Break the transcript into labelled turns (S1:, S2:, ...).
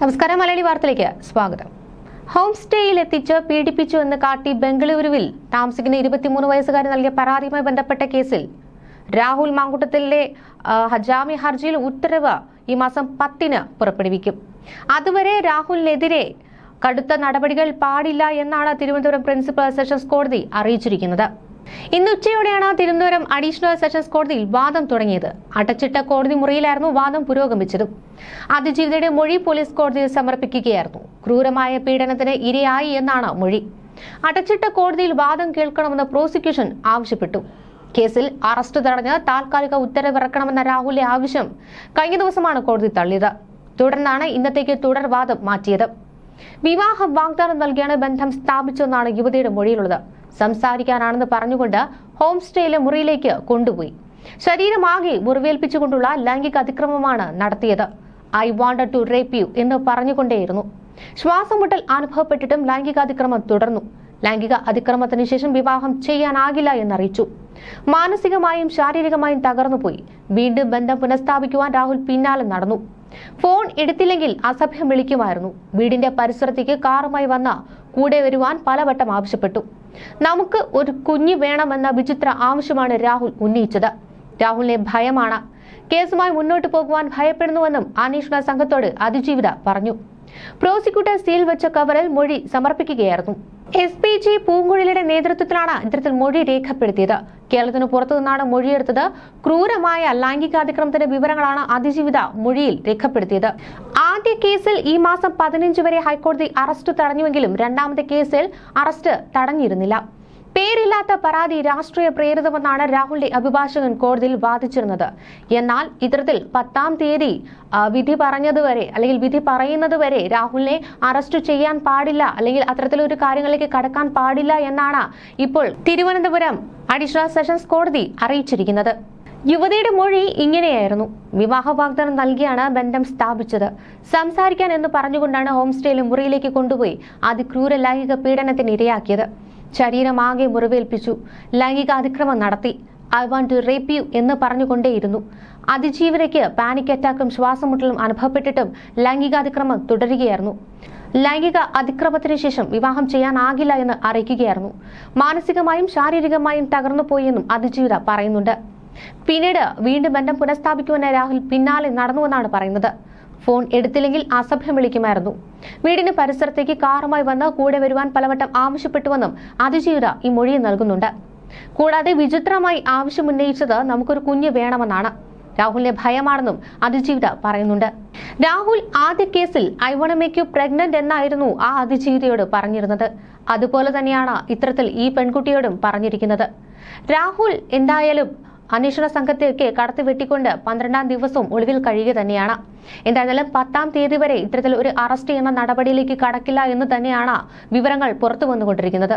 S1: നമസ്കാരം, മലയാളി വാർത്തയിലേക്ക് സ്വാഗതം. ഹോം സ്റ്റേയിൽ എത്തിച്ച് പീഡിപ്പിച്ചു എന്ന് കാട്ടി ബംഗളൂരുവിൽ താമസിക്കുന്ന 23 വയസ്സുകാരി നൽകിയ പരാതിയുമായി ബന്ധപ്പെട്ട കേസിൽ രാഹുൽ മാങ്കൂട്ടത്തിലെ ജാമ്യ ഹർജിയിൽ ഉത്തരവ് ഈ മാസം 10-ന് പുറപ്പെടുവിക്കും. അതുവരെ രാഹുലിനെതിരെ കടുത്ത നടപടികൾ പാടില്ല എന്നാണ് തിരുവനന്തപുരം പ്രിൻസിപ്പൽ സെഷൻസ് കോടതി അറിയിച്ചിരിക്കുന്നത്. ഇന്ന് ഉച്ചയോടെയാണ് തിരുവനന്തപുരം അഡീഷണൽ സെഷൻസ് കോടതിയിൽ വാദം തുടങ്ങിയത്. അടച്ചിട്ട കോടതി മുറിയിലായിരുന്നു വാദം പുരോഗമിച്ചതും. അതിജീവിതയുടെ മൊഴി പോലീസ് കോടതിയിൽ സമർപ്പിക്കുകയായിരുന്നു. ക്രൂരമായ പീഡനത്തിന് ഇരയായി എന്നാണ് മൊഴി. അടച്ചിട്ട കോടതിയിൽ വാദം കേൾക്കണമെന്ന് പ്രോസിക്യൂഷൻ ആവശ്യപ്പെട്ടു. കേസിൽ അറസ്റ്റ് തടഞ്ഞ് താൽക്കാലിക ഉത്തരവിറക്കണമെന്ന രാഹുലിന്റെ ആവശ്യം കഴിഞ്ഞ ദിവസമാണ് കോടതി തള്ളിയത്. തുടർന്നാണ് ഇന്നത്തേക്ക് തുടർവാദം മാറ്റിയത്. വിവാഹ വാഗ്ദാനം നൽകിയാണ് ബന്ധം സ്ഥാപിച്ചതെന്നാണ് യുവതിയുടെ മൊഴിയിലുള്ളത്. സംസാരിക്കാനാണെന്ന് പറഞ്ഞുകൊണ്ട് ഹോം സ്റ്റേയിലെ മുറിയിലേക്ക് കൊണ്ടുപോയി. ശരീരമാകെ മുറിവേൽപ്പിച്ചുകൊണ്ടുള്ള ലൈംഗിക അതിക്രമമാണ് നടത്തിയത്. I wanted to rape you എന്ന് പറഞ്ഞുകൊണ്ടേയിരുന്നു. ശ്വാസമുട്ടൽ അനുഭവപ്പെട്ടിട്ടും ലൈംഗികാതിക്രമം തുടർന്നു. ലൈംഗിക അതിക്രമത്തിന് ശേഷം വിവാഹം ചെയ്യാനാകില്ല എന്നറിയിച്ചു. മാനസികമായും ശാരീരികമായും തകർന്നുപോയി. വീണ്ടും ബന്ധം പുനഃസ്ഥാപിക്കുവാൻ രാഹുൽ പിന്നാലെ നടന്നു. ഫോൺ എടുത്തില്ലെങ്കിൽ അസഭ്യം വിളിക്കുമായിരുന്നു. വീടിന്റെ പരിസരത്തേക്ക് കാറുമായി വന്ന കൂടെ വരുവാൻ പലവട്ടം ആവശ്യപ്പെട്ടു. നമുക്ക് ഒരു കുഞ്ഞ് വേണമെന്ന വിചിത്ര ആവശ്യമാണ് രാഹുൽ ഉന്നയിച്ചത്. രാഹുലിനെ ഭയമാണ്. കേസുമായി മുന്നോട്ട് പോകുവാൻ ഭയപ്പെടുന്നുവെന്നും അന്വേഷണ സംഘത്തോട് അതിജീവിത പറഞ്ഞു. പ്രോസിക്യൂട്ടർ സീൽ വെച്ച കവറിൽ മൊഴി സമർപ്പിക്കുകയായിരുന്നു. SPG പൂങ്കുഴലിയുടെ നേതൃത്വത്തിലാണ് ഇത്തരത്തിൽ മൊഴി രേഖപ്പെടുത്തിയത്. കേരളത്തിന് പുറത്തുനിന്നാണ് മൊഴിയെടുത്തത്. ക്രൂരമായ ലൈംഗികാതിക്രമത്തിന്റെ വിവരങ്ങളാണ് അതിജീവിത മൊഴിയിൽ രേഖപ്പെടുത്തിയത്. ആദ്യ കേസിൽ ഈ മാസം 15 വരെ ഹൈക്കോടതി അറസ്റ്റ് തടഞ്ഞുവെങ്കിലും രണ്ടാമത്തെ കേസിൽ അറസ്റ്റ് തടഞ്ഞിരുന്നില്ല. പേരില്ലാത്ത പരാതി രാഷ്ട്രീയ പ്രേരിതമെന്നാണ് രാഹുലിന്റെ അഭിഭാഷകൻ കോടതിയിൽ വാദിച്ചിരുന്നത്. എന്നാൽ ഇത്തരത്തിൽ 10-ാം തീയതി വിധി പറഞ്ഞതുവരെ അല്ലെങ്കിൽ വിധി പറയുന്നതുവരെ രാഹുലിനെ അറസ്റ്റ് ചെയ്യാൻ പാടില്ല, അല്ലെങ്കിൽ അത്തരത്തിലൊരു കാര്യങ്ങളിലേക്ക് കടക്കാൻ പാടില്ല എന്നാണ് ഇപ്പോൾ തിരുവനന്തപുരം അഡീഷണൽ സെഷൻസ് കോടതി അറിയിച്ചിരിക്കുന്നത്. യുവതിയുടെ മൊഴി ഇങ്ങനെയായിരുന്നു. വിവാഹ വാഗ്ദാനം നൽകിയാണ് ബന്ധം സ്ഥാപിച്ചത്. സംസാരിക്കാൻ എന്ന് പറഞ്ഞുകൊണ്ടാണ് ഹോം സ്റ്റേയിലെ മുറിയിലേക്ക് കൊണ്ടുപോയി അതിക്രൂര ലൈംഗിക പീഡനത്തിന് ഇരയാക്കിയത്. ശരീരമാകെ മുറിവേൽപ്പിച്ചു. ലൈംഗിക അതിക്രമം നടത്തി. I want to rape you എന്ന് പറഞ്ഞുകൊണ്ടേയിരുന്നു. അതിജീവിതയ്ക്ക് പാനിക് അറ്റാക്കും ശ്വാസമുട്ടലും അനുഭവപ്പെട്ടിട്ടും ലൈംഗികാതിക്രമം തുടരുകയായിരുന്നു. ലൈംഗിക അതിക്രമത്തിന് ശേഷം വിവാഹം ചെയ്യാനാകില്ല എന്ന് അറിയിക്കുകയായിരുന്നു. മാനസികമായും ശാരീരികമായും തകർന്നുപോയെന്നും അതിജീവിത പറയുന്നുണ്ട്. പിന്നീട് വീണ്ടും ബന്ധം പുനഃസ്ഥാപിക്കുമെന്ന് രാഹുൽ പിന്നാലെ നടന്നുവെന്നാണ് പറയുന്നത്. ഫോൺ എടുത്തില്ലെങ്കിൽ അസഭ്യം വിളിക്കുമായിരുന്നു. വീടിന് പരിസരത്തേക്ക് കാറുമായി വന്ന് കൂടെ വരുവാൻ പലവട്ടം ആവശ്യപ്പെട്ടുവെന്നും അതിജീവിത ഈ മൊഴി നൽകുന്നുണ്ട്. കൂടാതെ വിചിത്രമായി ആവശ്യമുന്നയിച്ചത് നമുക്കൊരു കുഞ്ഞ് വേണമെന്നാണ്. രാഹുലിനെ ഭയമാണെന്നും അതിജീവിത പറയുന്നുണ്ട്. രാഹുൽ ആദ്യ കേസിൽ I won't make you pregnant എന്നായിരുന്നു ആ അതിജീവിതയോട് പറഞ്ഞിരുന്നത്. അതുപോലെ തന്നെയാണ് ഇത്തരത്തിൽ ഈ പെൺകുട്ടിയോടും പറഞ്ഞിരിക്കുന്നത്. രാഹുൽ എന്തായാലും അന്വേഷണ സംഘത്തെയൊക്കെ കടത്തി വെട്ടിക്കൊണ്ട് 12-ാം ദിവസവും ഒളിവിൽ കഴിയുക തന്നെയാണ്. എന്തായാലും 10-ാം തീയതി വരെ ഇത്തരത്തിൽ ഒരു അറസ്റ്റ് എന്ന നടപടിയിലേക്ക് കടക്കില്ല എന്ന് തന്നെയാണ് വിവരങ്ങൾ പുറത്തു വന്നുകൊണ്ടിരിക്കുന്നത്.